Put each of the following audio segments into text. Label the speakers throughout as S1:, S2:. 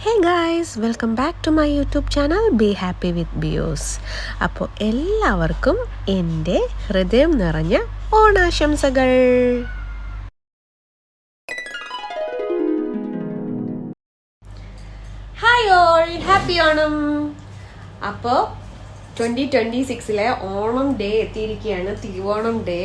S1: Hey guys, welcome back to my YouTube channel be happy with Bios. അപ്പോൾ എല്ലാവർക്കും എൻ്റെ ഹൃദയം നിറഞ്ഞ ഓണാശംസകൾ. Hi all, happy Onam. അപ്പോൾ 2026 ഓണം ഡേ എത്തിയിരിക്കുകയാണ്, തിരുവോണം ഡേ.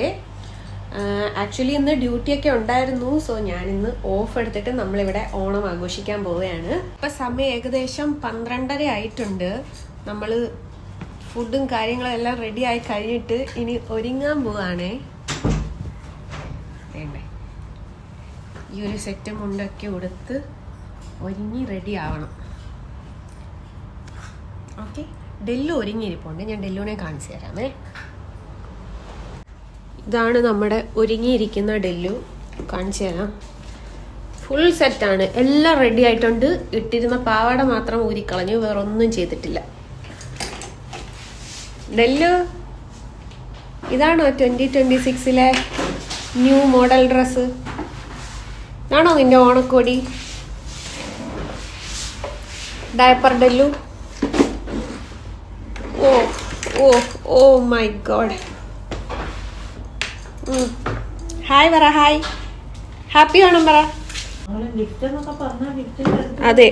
S1: ആക്ച്വലി ഇന്ന് ഡ്യൂട്ടിയൊക്കെ ഉണ്ടായിരുന്നു. സോ ഞാനിന്ന് ഓഫ് എടുത്തിട്ട് നമ്മളിവിടെ ഓണം ആഘോഷിക്കാൻ പോവുകയാണ്. ഇപ്പം സമയം ഏകദേശം 12:30 ആയിട്ടുണ്ട്. നമ്മൾ ഫുഡും കാര്യങ്ങളും എല്ലാം റെഡി ആയി കഴിഞ്ഞിട്ട് ഇനി ഒരുങ്ങാൻ പോവാണേ. വേണ്ടേ, ഈ ഒരു സെറ്റ് മുണ്ടൊക്കെ ഉടുത്ത് ഒരുങ്ങി റെഡി ആവണം. ഓക്കെ, ഡെല്ലു ഒരുങ്ങിയിരിപ്പുണ്ട്. ഞാൻ ഡെല്ലുവിനെ കാണിച്ചു തരാമേ. ഇതാണ് നമ്മുടെ ഒരുങ്ങിയിരിക്കുന്ന ഡെല്ലു. കാണിച്ചു തരാം. ഫുൾ സെറ്റാണ്, എല്ലാം റെഡി ആയിട്ടുണ്ട്. ഇട്ടിരുന്ന പാവാട മാത്രം ഊരിക്കളഞ്ഞു, വേറെ ഒന്നും ചെയ്തിട്ടില്ല. ഡെല്ലു, ഇതാണോ 2026 ന്യൂ മോഡൽ ഡ്രസ്സ്? ഇതാണോ നിന്റെ ഓണക്കോടി? ഡയപ്പർ ഡെല്ലു. Oh oh oh my god. Hi പറ, ഹായ്, ഹാപ്പി ഓണം പറ. അതെ,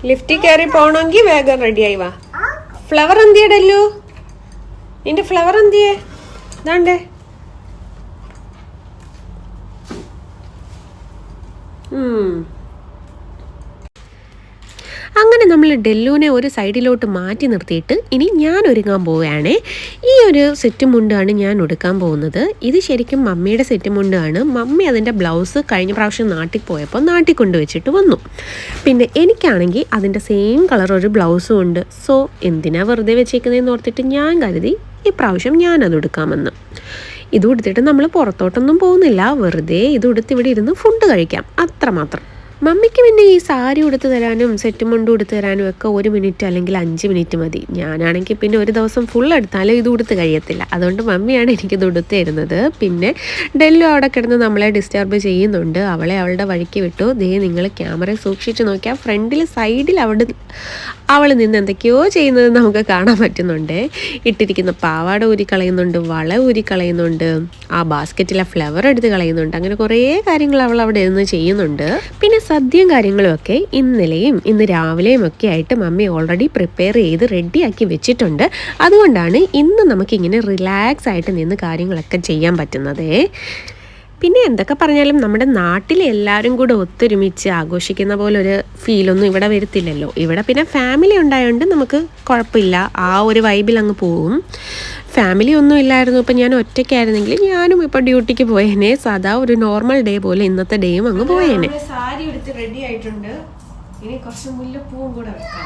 S1: ലിഫ്റ്റിൽ കയറി പോണമെങ്കിൽ വേഗം റെഡിയായി വാ. ഫ്ലവർ എന്തിയടല്ലോ? നിന്റെ ഫ്ലവർ എന്തിയേ? ഇതാണ്ടേ. അങ്ങനെ നമ്മൾ ഡെല്ലുവിനെ ഒരു സൈഡിലോട്ട് മാറ്റി നിർത്തിയിട്ട് ഇനി ഞാൻ ഒരുങ്ങാൻ പോവുകയാണേ. ഈ ഒരു സെറ്റ് മുണ്ടാണ് ഞാൻ ഉടുക്കാൻ പോകുന്നത്. ഇത് ശരിക്കും മമ്മിയുടെ സെറ്റ് മുണ്ടാണ്. മമ്മി അതിൻ്റെ ബ്ലൗസ് കഴിഞ്ഞ പ്രാവശ്യം നാട്ടിൽ പോയപ്പോൾ നാട്ടിൽ കൊണ്ടുവച്ചിട്ട് വന്നു. പിന്നെ എനിക്കാണെങ്കിൽ അതിൻ്റെ സെയിം കളർ ഒരു ബ്ലൗസും ഉണ്ട്. സോ എന്തിനാ വെറുതെ വെച്ചേക്കുന്നതെന്ന് ഓർത്തിട്ട് ഞാൻ കരുതി ഈ പ്രാവശ്യം ഞാനത് എടുക്കാമെന്ന്. ഇത് ഉടുത്തിട്ട് നമ്മൾ പുറത്തോട്ടൊന്നും പോകുന്നില്ല, വെറുതെ ഇത് ഉടുത്ത് ഇവിടെ ഇരുന്ന് ഫുഡ് കഴിക്കാം, അത്രമാത്രം. മമ്മിക്ക് പിന്നെ ഈ സാരി ഉടുത്ത് തരാനും സെറ്റ് മുണ്ട് ഉടുത്ത് തരാനും ഒക്കെ 1 മിനിറ്റ് അല്ലെങ്കിൽ 5 മിനിറ്റ് മതി. ഞാനാണെങ്കിൽ പിന്നെ ഒരു ദിവസം ഫുൾ എടുത്താലും ഇത് ഉടുത്ത് കഴിയത്തില്ല. അതുകൊണ്ട് മമ്മിയാണ് എനിക്കിത് ഉടുത്ത് തരുന്നത്. പിന്നെ ഡെല്ലു അവിടെ കിടന്ന് നമ്മളെ ഡിസ്റ്റർബ് ചെയ്യുന്നുണ്ട്. അവളെ അവളുടെ വഴിക്ക് വിട്ടു. ദേ, നിങ്ങൾ ക്യാമറ സൂക്ഷിച്ച് നോക്കിയാൽ ഫ്രണ്ടിൽ സൈഡിൽ അവൾ നിന്ന് എന്തൊക്കെയോ ചെയ്യുന്നത് നമുക്ക് കാണാൻ പറ്റുന്നുണ്ട്. ഇട്ടിരിക്കുന്ന പാവാട ഊരി കളയുന്നുണ്ട്, വള ഊരി കളയുന്നുണ്ട്, ആ ബാസ്ക്കറ്റിലെ ഫ്ലവർ എടുത്ത് കളയുന്നുണ്ട്. അങ്ങനെ കുറേ കാര്യങ്ങൾ അവൾ അവിടെ നിന്ന് ചെയ്യുന്നുണ്ട്. പിന്നെ സദ്യയും കാര്യങ്ങളും ഒക്കെ ഇന്നലെയും ഇന്ന് രാവിലെയും ഒക്കെ ആയിട്ട് മമ്മി ഓൾറെഡി പ്രിപ്പയർ ചെയ്ത് റെഡിയാക്കി വെച്ചിട്ടുണ്ട്. അതുകൊണ്ടാണ് ഇന്ന് നമുക്കിങ്ങനെ റിലാക്സ് ആയിട്ട് നിന്ന് കാര്യങ്ങളൊക്കെ ചെയ്യാൻ പറ്റുന്നത്. പിന്നെ എന്തൊക്കെ പറഞ്ഞാലും നമ്മുടെ നാട്ടിൽ എല്ലാവരും കൂടെ ഒത്തൊരുമിച്ച് ആഘോഷിക്കുന്ന പോലെ ഒരു ഫീലൊന്നും ഇവിടെ വരത്തില്ലല്ലോ. ഇവിടെ പിന്നെ ഫാമിലി ഉണ്ടായതുകൊണ്ട് നമുക്ക് കുഴപ്പമില്ല, ആ ഒരു വൈബിൽ അങ്ങ് പോവും. ഫാമിലി ഒന്നും ഇല്ലായിരുന്നു, ഇപ്പം ഞാൻ ഒറ്റയ്ക്കായിരുന്നെങ്കിൽ ഞാനും ഇപ്പോൾ ഡ്യൂട്ടിക്ക് പോയേനെ. സാധാ ഒരു നോർമൽ ഡേ പോലെ ഇന്നത്തെ ഡേയും അങ്ങ് പോയേനെ. സാരി എടുത്ത് റെഡി ആയിട്ടുണ്ട്. ഇനി കുറച്ച് മുല്ലപ്പൂവും കൂടെ വെക്കാം.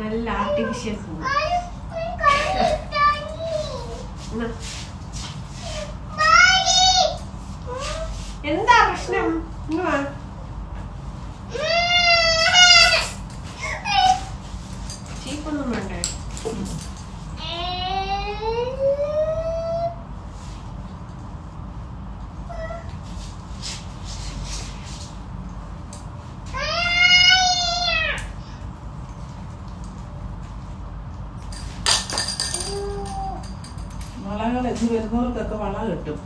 S1: നല്ല ആർട്ടിഫിഷ്യൽ പൂ. എന്താ പ്രശ്നം? ചീപ്പൊന്നും വേണ്ടേ?
S2: വരുന്നവർക്കൊക്കെ വള കിട്ടും.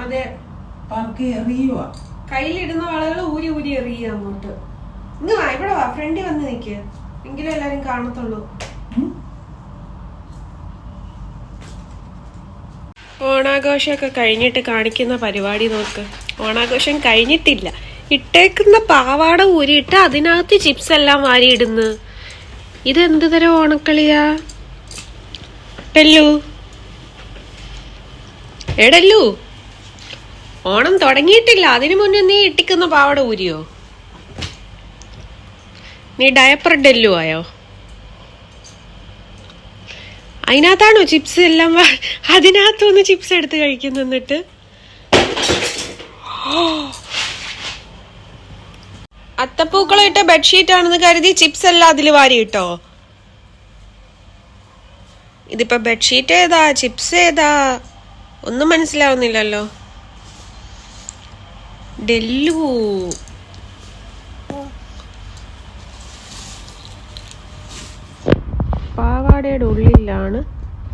S1: അതെ, കയ്യിലിടുന്ന വളകൾ ഊരി ഊരി എറിയ അങ്ങോട്ട്. ഇന്ന് വാ, ഇവിടെ വാ, ഫ്രണ്ടിൽ വന്ന് നിൽക്ക്, എങ്കിലും എല്ലാരും കാണത്തുള്ളൂ. ഓണാഘോഷമൊക്കെ കഴിഞ്ഞിട്ട് കാണിക്കുന്ന പരിപാടി നോക്ക്. ഓണാഘോഷം കഴിഞ്ഞിട്ടില്ല, ഇട്ടേക്കുന്ന പാവാട ഊരിയിട്ട് അതിനകത്ത് ചിപ്സ് എല്ലാം വാരിയിടുന്നു. ഇതെന്ത് തരം ഓണക്കളിയാ ഡെല്ലു? എടല്ലു, ഓണം തുടങ്ങിയിട്ടില്ല, അതിനു മുന്നേ നീ ഇട്ടിക്കുന്ന പാവാട ഊരിയോ? നീ ഡയപ്പർ ഡെല്ലു ആയോ? അതിനകത്താണോ ചിപ്സ് എല്ലാം? അതിനകത്തൊന്ന് ചിപ്സ് എടുത്ത് കഴിക്കുന്നു. എന്നിട്ട് അത്തപ്പൂക്കളം ഇട്ട ബെഡ്ഷീറ്റ് ആണെന്ന് കരുതി ചിപ്സ് എല്ലാം അതിൽ വാരി ഇട്ടോ? ഇതിപ്പോ ബെഡ്ഷീറ്റ് ഏതാ, ചിപ്സ് ഏതാ, ഒന്നും മനസ്സിലാവുന്നില്ലല്ലോ. ഡെല്ലു പാവാടയുടെ ഉള്ളിലാണ്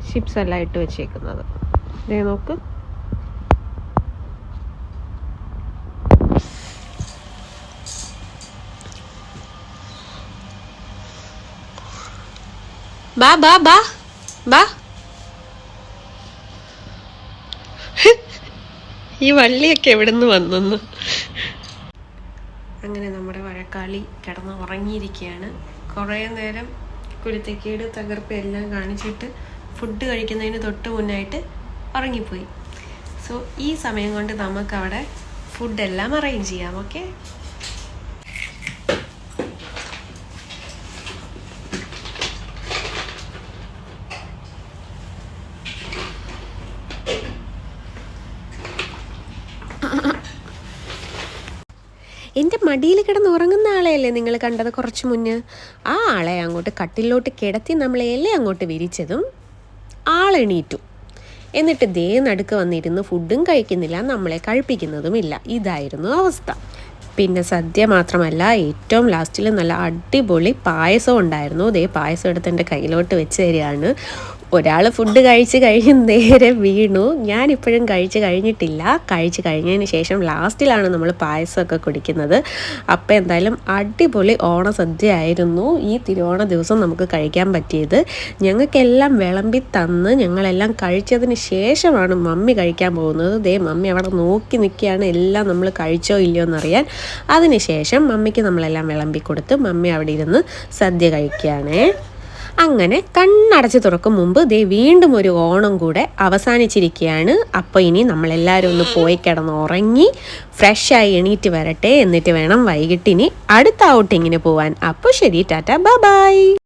S1: ചിപ്സ് എല്ലാം ഇട്ട് വെച്ചേക്കുന്നത്. ദേ നോക്ക്. ബാ ബാ ബാ ബാ. ഈ വള്ളിയൊക്കെ എവിടെ നിന്ന് വന്നെന്ന്. അങ്ങനെ നമ്മുടെ വഴക്കാളി കിടന്ന് ഉറങ്ങിയിരിക്കുകയാണ്. കുറേ നേരം കുരുത്തക്കേട് തകർപ്പ് എല്ലാം കാണിച്ചിട്ട് ഫുഡ് കഴിക്കുന്നതിന് തൊട്ട് മുന്നായിട്ട് ഉറങ്ങിപ്പോയി. സോ ഈ സമയം കൊണ്ട് നമുക്കവിടെ ഫുഡെല്ലാം അറേഞ്ച് ചെയ്യാം. ഓക്കെ, എൻ്റെ മടിയിൽ കിടന്ന് ഉറങ്ങുന്ന ആളെയല്ലേ നിങ്ങൾ കണ്ടത് കുറച്ച് മുന്നേ? ആ ആളെ അങ്ങോട്ട് കട്ടിലോട്ട് കിടത്തി നമ്മളെല്ലാം അങ്ങോട്ട് വിരിച്ചതും ആളെണീറ്റു. എന്നിട്ട് ദേ നടുക്ക് വന്നിരുന്ന് ഫുഡും കഴിക്കുന്നില്ല, നമ്മളെ കഴിപ്പിക്കുന്നതുമില്ല. ഇതായിരുന്നു അവസ്ഥ. പിന്നെ സദ്യ മാത്രമല്ല, ഏറ്റവും ലാസ്റ്റിൽ നല്ല അടിപൊളി പായസം ഉണ്ടായിരുന്നു. ദേ പായസം എടുത്ത് എൻ്റെ കയ്യിലോട്ട് വെച്ച് തരികയാണ്. ഒരാൾ ഫുഡ് കഴിച്ച് കഴിഞ്ഞ് നേരെ വീണു. ഞാനിപ്പോഴും കഴിച്ച് കഴിഞ്ഞിട്ടില്ല. കഴിച്ച് കഴിഞ്ഞതിന് ശേഷം ലാസ്റ്റിലാണ് നമ്മൾ പായസമൊക്കെ കുടിക്കുന്നത്. അപ്പോൾ എന്തായാലും അടിപൊളി ഓണസദ്യ ആയിരുന്നു ഈ തിരുവോണ ദിവസം നമുക്ക് കഴിക്കാൻ പറ്റിയത്. ഞങ്ങൾക്കെല്ലാം വിളമ്പി തന്ന് ഞങ്ങളെല്ലാം കഴിച്ചതിന് ശേഷമാണ് മമ്മി കഴിക്കാൻ പോകുന്നത്. ദേ മമ്മി അവിടെ നോക്കി നിൽക്കുകയാണ്, എല്ലാം നമ്മൾ കഴിച്ചോ ഇല്ലയോ എന്നറിയാൻ. അതിനുശേഷം മമ്മിക്ക് നമ്മളെല്ലാം വിളമ്പി കൊടുത്ത് മമ്മി അവിടെ ഇരുന്ന് സദ്യ കഴിക്കുകയാണേ. അങ്ങനെ കണ്ണടച്ച് തുറക്കും മുമ്പ് ദേ വീണ്ടും ഒരു ഓണം കൂടെ അവസാനിച്ചിരിക്കുകയാണ്. അപ്പോൾ ഇനി നമ്മളെല്ലാവരും ഒന്ന് പോയി കിടന്ന് ഉറങ്ങി ഫ്രഷായി എണീറ്റ് വരട്ടെ. എന്നിട്ട് വേണം വൈകിട്ടിനി അടുത്ത ഔട്ടിങ്ങിന് പോവാൻ. അപ്പോൾ ശരി, ടാറ്റ, ബൈ ബൈ.